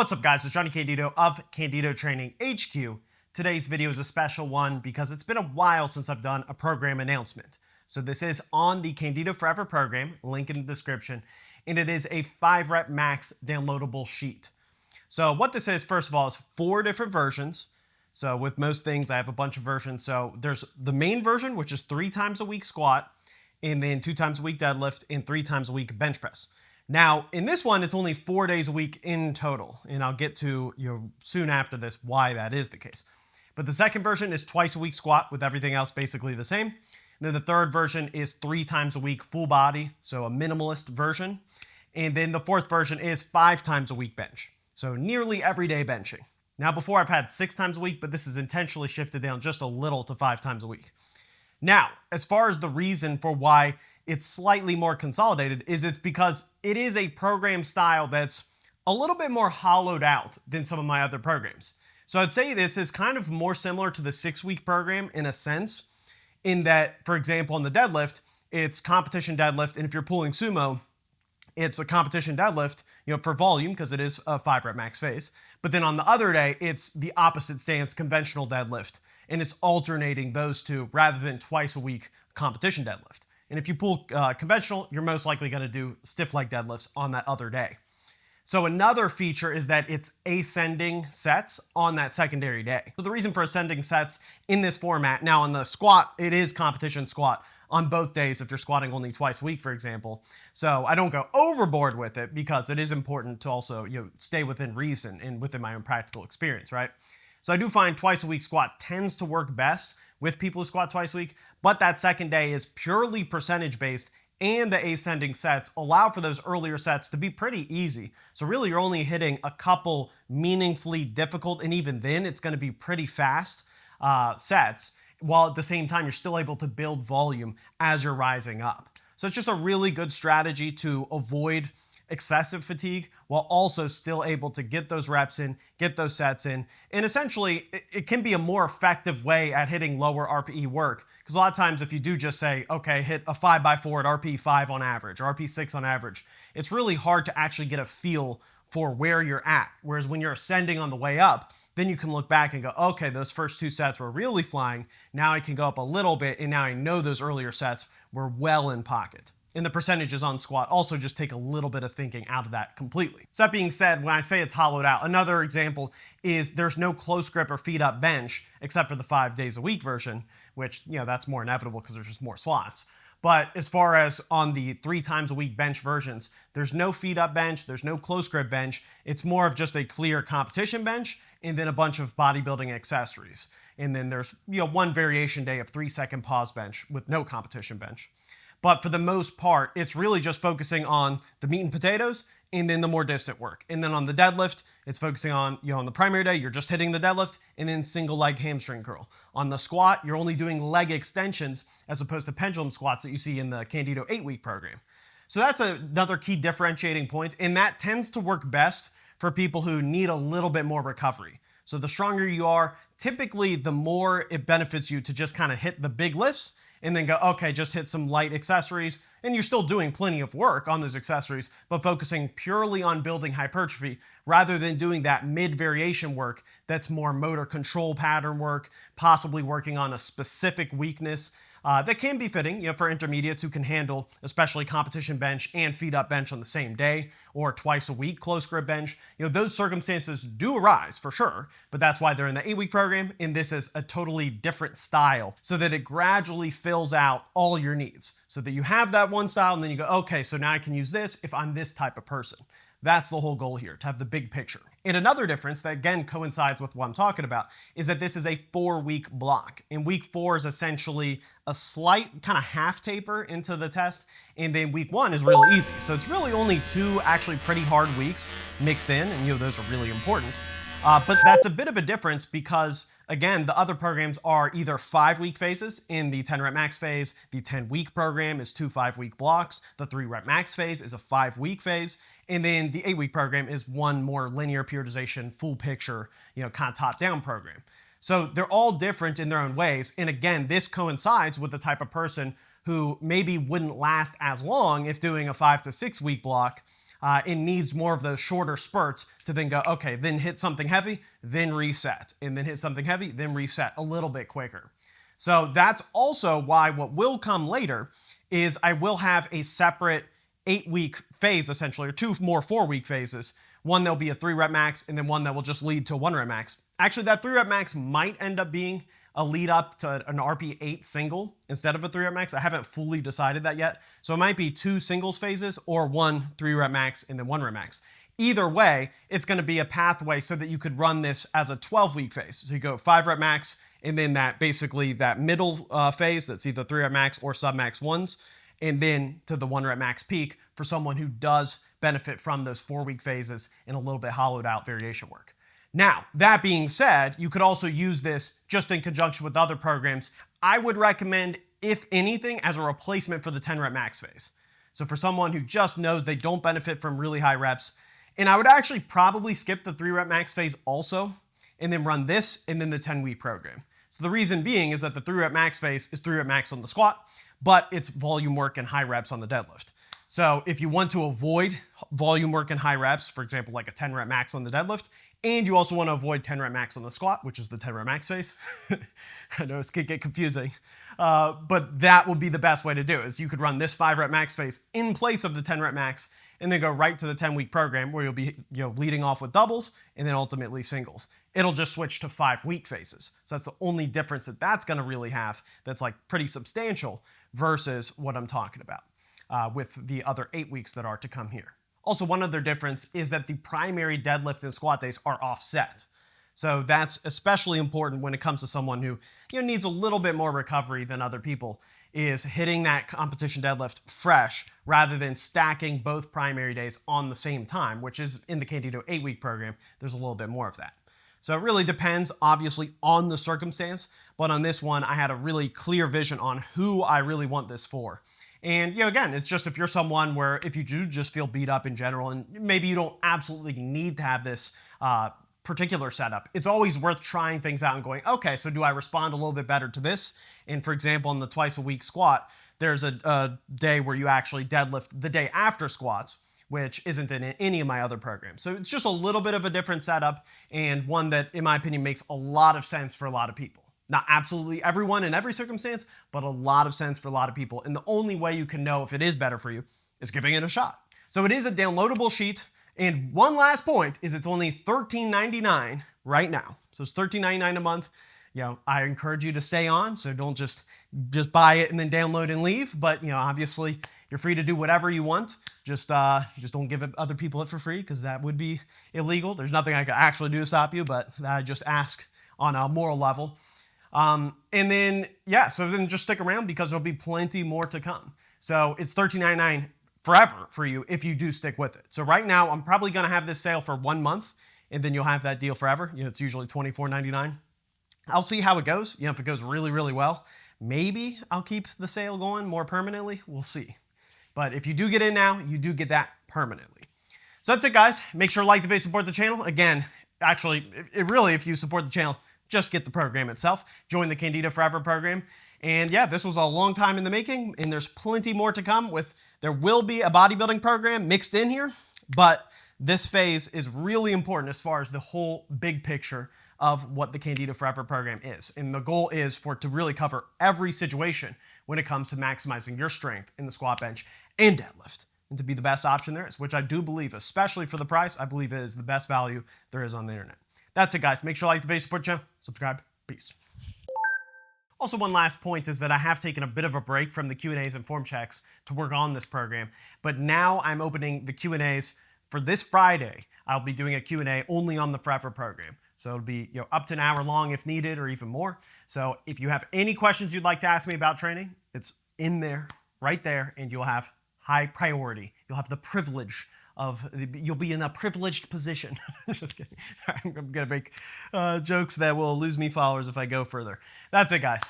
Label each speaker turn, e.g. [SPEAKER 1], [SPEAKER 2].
[SPEAKER 1] What's up guys, it's Johnny Candido of Candido Training HQ. Today's video is a special one because it's been a while since I've done a program announcement. So this is on the Candido Forever program, link in the description, and it is a 5 rep max downloadable sheet. So what this is, first of all, is 4 different versions. So with most things, I have a bunch of versions. So there's the main version, which is 3 times a week squat, and then 2 times a week deadlift, and 3 times a week bench press. Now, in this one, it's only 4 days a week in total, and I'll get to soon after this why that is the case. But the second version is twice a week squat with everything else basically the same. And then the third version is 3 times a week full body, so a minimalist version. And then the fourth version is 5 times a week bench, so nearly everyday benching. Now, before I've had 6 times a week, but this is intentionally shifted down just a little to 5 times a week. Now, as far as the reason for why it's slightly more consolidated is it's because it is a program style that's a little bit more hollowed out than some of my other programs. So I'd say this is kind of more similar to the 6-week program in a sense, in that, for example, in the deadlift, it's competition deadlift, and if you're pulling sumo, it's a competition deadlift, for volume because it is a 5 rep max phase. But then on the other day, it's the opposite stance, conventional deadlift, and it's alternating those two rather than twice a week competition deadlift. And if you pull conventional, you're most likely going to do stiff leg deadlifts on that other day. So another feature is that it's ascending sets on that secondary day. So the reason for ascending sets in this format, now on the squat, it is competition squat on both days if you're squatting only twice a week, for example. So I don't go overboard with it because it is important to also stay within reason and within my own practical experience, right? So I do find twice a week squat tends to work best with people who squat twice a week, but that second day is purely percentage based, and the ascending sets allow for those earlier sets to be pretty easy. So really you're only hitting a couple meaningfully difficult, and even then it's going to be pretty fast sets, while at the same time you're still able to build volume as you're rising up. So it's just a really good strategy to avoid excessive fatigue while also still able to get those reps in, get those sets in. And essentially, it can be a more effective way at hitting lower RPE work. Because a lot of times if you do just say, okay, hit a 5x4 at RPE 5 on average, or RPE 6 on average, it's really hard to actually get a feel for where you're at. Whereas when you're ascending on the way up, then you can look back and go, okay, those first 2 sets were really flying. Now I can go up a little bit, and now I know those earlier sets were well in pocket. And the percentages on squat also just take a little bit of thinking out of that completely. So that being said, when I say it's hollowed out, another example is there's no close grip or feet up bench except for the 5 days a week version, which, that's more inevitable because there's just more slots. But as far as on the 3 times a week bench versions, there's no feet up bench, there's no close grip bench. It's more of just a clear competition bench and then a bunch of bodybuilding accessories. And then there's, one variation day of 3-second pause bench with no competition bench. But for the most part, it's really just focusing on the meat and potatoes and then the more distant work. And then on the deadlift, it's focusing on, on the primary day, you're just hitting the deadlift and then single leg hamstring curl. On the squat, you're only doing leg extensions as opposed to pendulum squats that you see in the Candido 8-week program. So that's another key differentiating point, and that tends to work best for people who need a little bit more recovery. So the stronger you are, typically the more it benefits you to just kind of hit the big lifts and then go, okay, just hit some light accessories, and you're still doing plenty of work on those accessories, but focusing purely on building hypertrophy rather than doing that mid-variation work that's more motor control pattern work, possibly working on a specific weakness that can be fitting for intermediates who can handle especially competition bench and feet up bench on the same day or twice a week close grip bench. Those circumstances do arise for sure, but that's why they're in the 8-week program, and this is a totally different style so that it gradually fills out all your needs so that you have that one style and then you go, okay, so now I can use this if I'm this type of person. That's the whole goal here, to have the big picture. And another difference that again coincides with what I'm talking about is that this is a 4-week block. And week 4 is essentially a slight kind of half taper into the test. And then week 1 is real easy. So it's really only 2 actually pretty hard weeks mixed in, and those are really important. But that's a bit of a difference because, again, the other programs are either 5-week phases in the 10 rep max phase. The 10-week program is 2 5-week blocks. The 3 rep max phase is a 5-week phase. And then the 8-week program is one more linear periodization, full picture, kind of top-down program. So they're all different in their own ways. And again, this coincides with the type of person who maybe wouldn't last as long if doing a 5 to 6 week block it needs more of those shorter spurts to then go, okay, then hit something heavy, then reset, and then hit something heavy, then reset a little bit quicker. So that's also why what will come later is I will have a separate 8-week phase, essentially, or 2 more 4-week phases. One that'll be a 3-rep max, and then one that will just lead to a 1-rep max. Actually, that 3-rep max might end up being a lead up to an RP8 single instead of a 3-rep max. I haven't fully decided that yet. So it might be 2 singles phases or 1 3-rep max and then 1-rep max. Either way, it's going to be a pathway so that you could run this as a 12-week phase. So you go 5-rep max, and then basically that middle phase that's either 3-rep max or sub-max ones, and then to the 1-rep max peak for someone who does benefit from those 4-week phases and a little bit hollowed out variation work. Now, that being said, you could also use this just in conjunction with other programs. I would recommend, if anything, as a replacement for the 10-rep max phase. So for someone who just knows they don't benefit from really high reps, and I would actually probably skip the 3-rep max phase also, and then run this and then the 10-week program. So the reason being is that the 3-rep max phase is 3-rep max on the squat, but it's volume work and high reps on the deadlift. So if you want to avoid volume work and high reps, for example, like a 10-rep max on the deadlift, and you also want to avoid 10-rep max on the squat, which is the 10-rep max phase. I know this could get confusing, but that would be the best way to do it, is you could run this 5-rep max phase in place of the 10-rep max, and then go right to the 10-week program where you'll be leading off with doubles and then ultimately singles. It'll just switch to 5-week phases. So that's the only difference that that's going to really have that's like pretty substantial versus what I'm talking about with the other 8 weeks that are to come here. Also, one other difference is that the primary deadlift and squat days are offset. So that's especially important when it comes to someone who needs a little bit more recovery than other people, is hitting that competition deadlift fresh rather than stacking both primary days on the same time, which is in the Candido 8-week program, there's a little bit more of that. So it really depends, obviously, on the circumstance, but on this one, I had a really clear vision on who I really want this for. And again, it's just if you're someone where if you do just feel beat up in general, and maybe you don't absolutely need to have this particular setup, it's always worth trying things out and going, okay, so do I respond a little bit better to this? And for example, in the twice-a-week squat, there's a day where you actually deadlift the day after squats, which isn't in any of my other programs. So it's just a little bit of a different setup, and one that, in my opinion, makes a lot of sense for a lot of people. Not absolutely everyone in every circumstance, but a lot of sense for a lot of people. And the only way you can know if it is better for you is giving it a shot. So it is a downloadable sheet. And one last point is it's only $13.99 right now. So it's $13.99 a month. I encourage you to stay on, so don't just buy it and then download and leave. But obviously you're free to do whatever you want. Just don't give other people it for free, because that would be illegal. There's nothing I could actually do to stop you, but I just ask on a moral level. And then so then just stick around, because there'll be plenty more to come. So it's $13.99 forever for you if you do stick with it. So right now I'm probably going to have this sale for 1 month, and then you'll have that deal forever. It's usually $24.99. I'll see how it goes. If it goes really, really well, maybe I'll keep the sale going more permanently. We'll see. But if you do get in now, you do get that permanently. So that's it, guys. Make sure to like the video, support the channel. Again, actually, if you support the channel, just get the program itself. Join the Candido Forever program. And this was a long time in the making, and there's plenty more to come. There will be a bodybuilding program mixed in here, but this phase is really important as far as the whole big picture of what the Candido Forever program is. And the goal is for it to really cover every situation when it comes to maximizing your strength in the squat, bench, and deadlift, and to be the best option there is, which I do believe, especially for the price, I believe it is the best value there is on the internet. That's it, guys. Make sure to like the video, support the channel, subscribe. Peace. Also, one last point is that I have taken a bit of a break from the Q&As and form checks to work on this program, but now I'm opening the Q&As for this Friday. I'll be doing a Q&A only on the Forever program. So it'll be up to an hour long if needed, or even more. So if you have any questions you'd like to ask me about training, it's in there, right there, and you'll have high priority. You'll have the privilege you'll be in a privileged position. Just kidding. I'm going to make jokes that will lose me followers if I go further. That's it, guys.